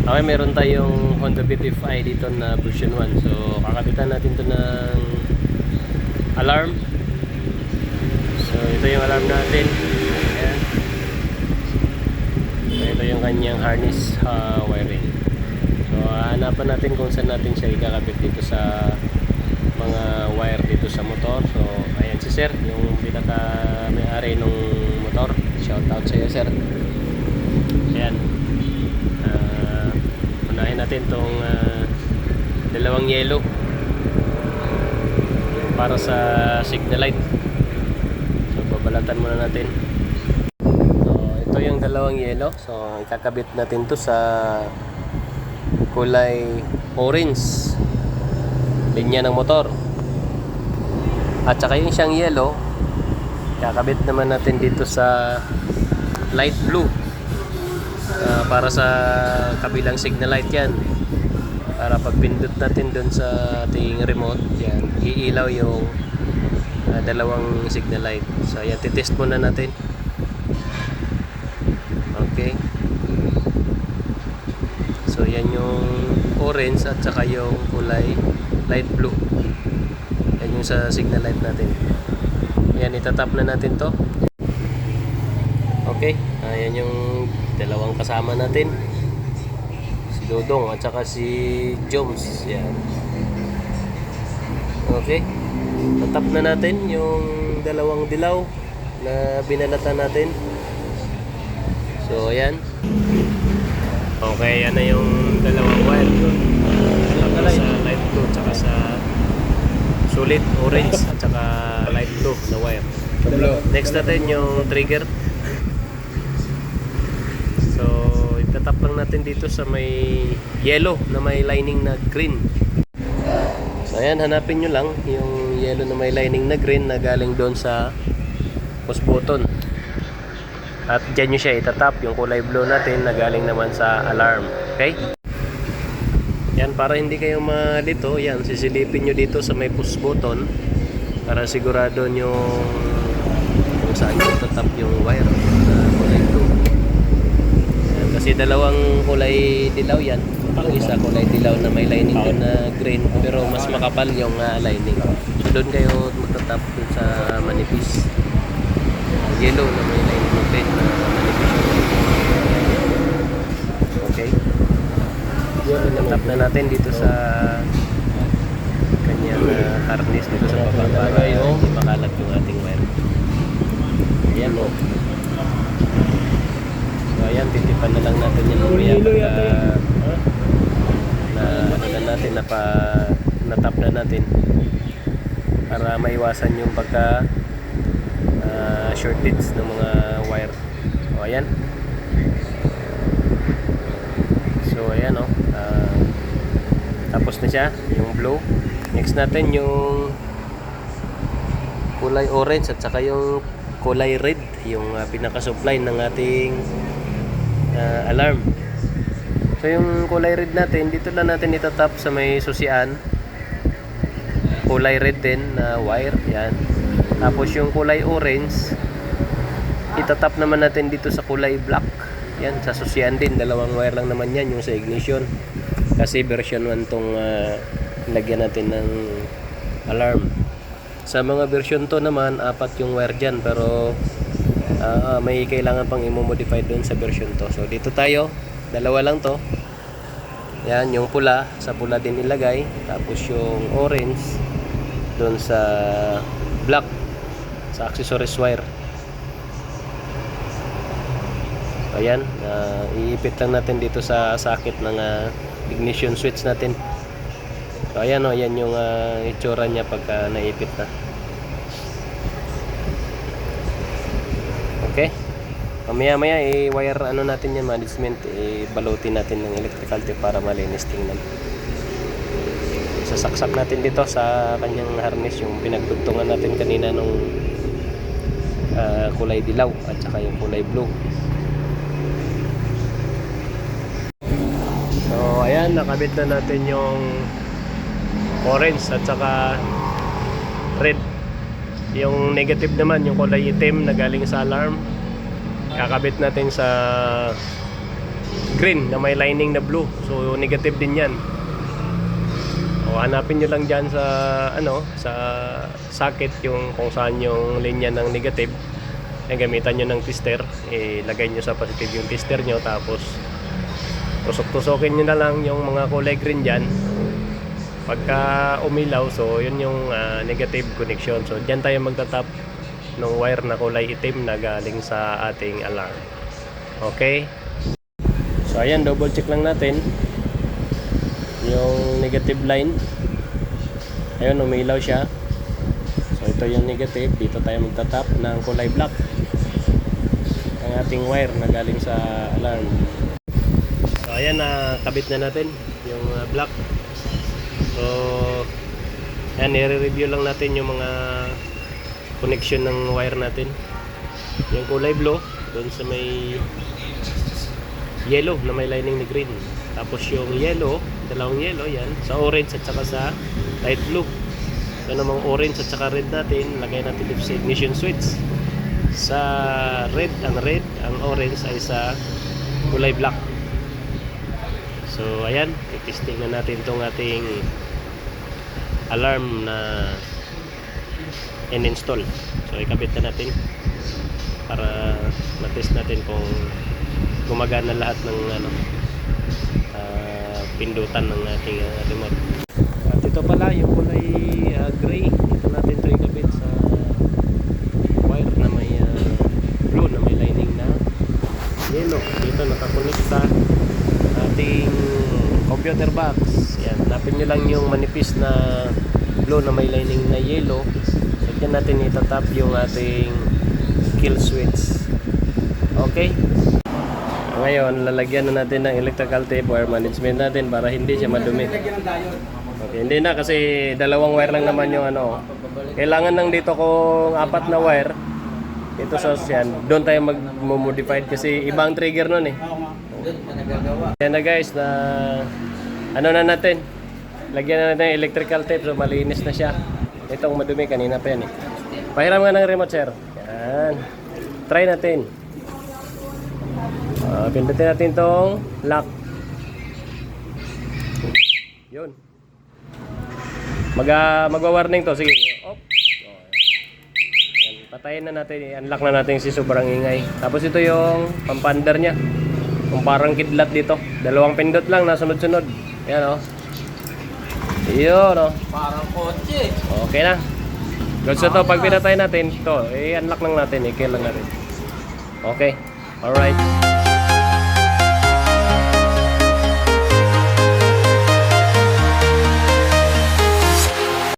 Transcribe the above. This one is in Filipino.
Okay, meron tayong Honda Beat-Fi dito na version 1. So, kakabitan natin to ng alarm. So, ito yung alarm natin. Ayan. So, ito yung kanyang harness wiring. So, hanapan natin kung saan natin siya ikakabit dito sa mga wire dito sa motor. So, ayan si sir, yung pinaka may-ari nung motor. Shout out sa iyo, sir. Ayan. Unahin natin tong dalawang yellow para sa signal light. So, babalatan muna natin. So, ito yung dalawang yellow. So, ikakabit natin to sa kulay orange linya ng motor. At saka yung siyang yellow, kakabit naman natin dito sa light blue. Para sa kabilang signal light yan. Para pag pindot natin dun sa ating remote, yan, iilaw yung dalawang signal light. So, yan, titest muna natin. Okay. So, yan yung orange at saka yung kulay light blue. Yan yung sa signal light natin. Yan, itatap na natin to. Okay. Ayan yung dalawang kasama natin, si Dodong at saka si Jones. Yan. Okay. Tatap na natin yung dalawang dilaw na binalatan natin. So, ayan. Okay, yan na yung dalawang wire. Sa light blue at saka sa sulit orange at saka light blue na wire. Next natin yung trigger. So, itatap lang natin dito sa may yellow na may lining na green. So, ayan, hanapin nyo lang yung yellow na may lining na green na galing doon sa push button. At dyan nyo siya itatap, yung kulay blue natin na galing naman sa alarm. Okay? Yan, para hindi kayo malito, yan, sisilipin nyo dito sa may push button para sigurado nyo kung saan nyo itatap yung wire na kulay blue. Kasi dalawang kulay dilaw yan. Yung isa kulay dilaw na may lining doon na green, pero mas makapal yung lining. So doon kayo magtatap dun sa manipis. Yellow na may lining na green na manipis. Okay. Tatap na natin dito sa kanyang harness dito sa baba para hindi makalat yung ating wire. Ayan o. Ayan, titipan na lang natin yung mamaya pagka na ano na natin, natap na natin para maiwasan yung pagka shortage ng mga wire. O, ayan. So, ayan o. Tapos na siya, yung blue. Next natin yung kulay orange at saka yung kulay red, yung pinaka-supply ng ating alarm. So yung kulay red natin, dito lang natin itatap sa may susian. Kulay red din na wire, yan. Tapos yung kulay orange, itatap naman natin dito sa kulay black. Yan, sa susian din, dalawang wire lang naman yan, yung sa ignition. Kasi version 1 tong lagyan natin ng alarm. Sa mga version 2 naman, 4 yung wire dyan, pero may kailangan pang i-modify doon sa version 2. So dito tayo, dalawa lang to. Yan, yung pula, sa pula din ilagay. Tapos yung orange doon sa black, sa accessories wire. So ayan, iipit lang natin dito sa socket ng ignition switch natin. So ayan o, ayan yung itsura niya pagka naipit na. Okay. Mamaya i-wire ano natin yan, management, i-balutin natin ng electrical tape para malinis tingnan. Sasaksak natin dito sa kanyang harness yung pinagdugtungan natin kanina nung kulay dilaw at saka yung kulay blue. So ayan, nakabit na natin yung orange at saka red. Yung negative naman, yung kulay itim na galing sa alarm, kakabit natin sa green na may lining na blue. So negative din yan. O hanapin nyo lang dyan sa sa socket yung kung saan yung linya ng negative. Gamitan nyo ng tester, ilagay nyo sa positive yung tester nyo, tapos tusok-tusokin nyo na lang yung mga kulay green dyan. Pagka umilaw, so yun yung negative connection. So dyan tayo magtatap ng wire na kulay itim na galing sa ating alarm. Okay, so ayan, double check lang natin yung negative line. Ayun, umilaw siya. So ito yung negative, dito tayo magtatap ng kulay black ang ating wire na galing sa alarm. So ayan, kabit na natin yung black. So ayan, i-review lang natin yung mga connection ng wire natin. Yung kulay blue doon sa may yellow na may lining ni green, tapos yung yellow, dalawang yellow yan sa orange at saka sa light blue. Ito namang orange at saka red natin, lagay natin dito sa ignition switch. Sa red, ang orange ay sa kulay black. So ayan, i-testing na natin itong ating alarm na in-install. So ikabit na natin para ma-test natin kung gumagana lahat ng pindutan ng ating remote. At ito pala yung kulay gray. Ito natin ito ikabit sa wire na may blue na may lining na yellow. Dito nakakonect sa ating computer box. Yan, hanapin nyo lang yung manipis na blue na may lining na yellow. So dyan natin itatap yung ating kill switch. Okay, ngayon lalagyan na natin ng electrical tape wire management natin para hindi siya madumi. Okay, hindi na kasi dalawang wire lang naman yung kailangan lang dito kung 4 na wire ito sa yan. Doon tayo mag-modify kasi ibang trigger nun eh. Yan na guys, na na natin, lagyan na natin electrical tape so malinis na siya. Itong madumi kanina pa yan eh. Pahiram nga ng remote sir. Yan, try natin. Pindutin natin tong lock. Yun, magwa-warning to. Sige, off. Yan, patayin na natin, i-unlock na natin si sobrang ingay. Tapos ito yung pampander nya, kung parang kidlat dito, dalawang pindot lang na sunod-sunod. Yan yun parang kotse. Okay na. Good, so to pag pinatay natin to, i-unlock lang natin, i-kill lang natin. Okay, alright.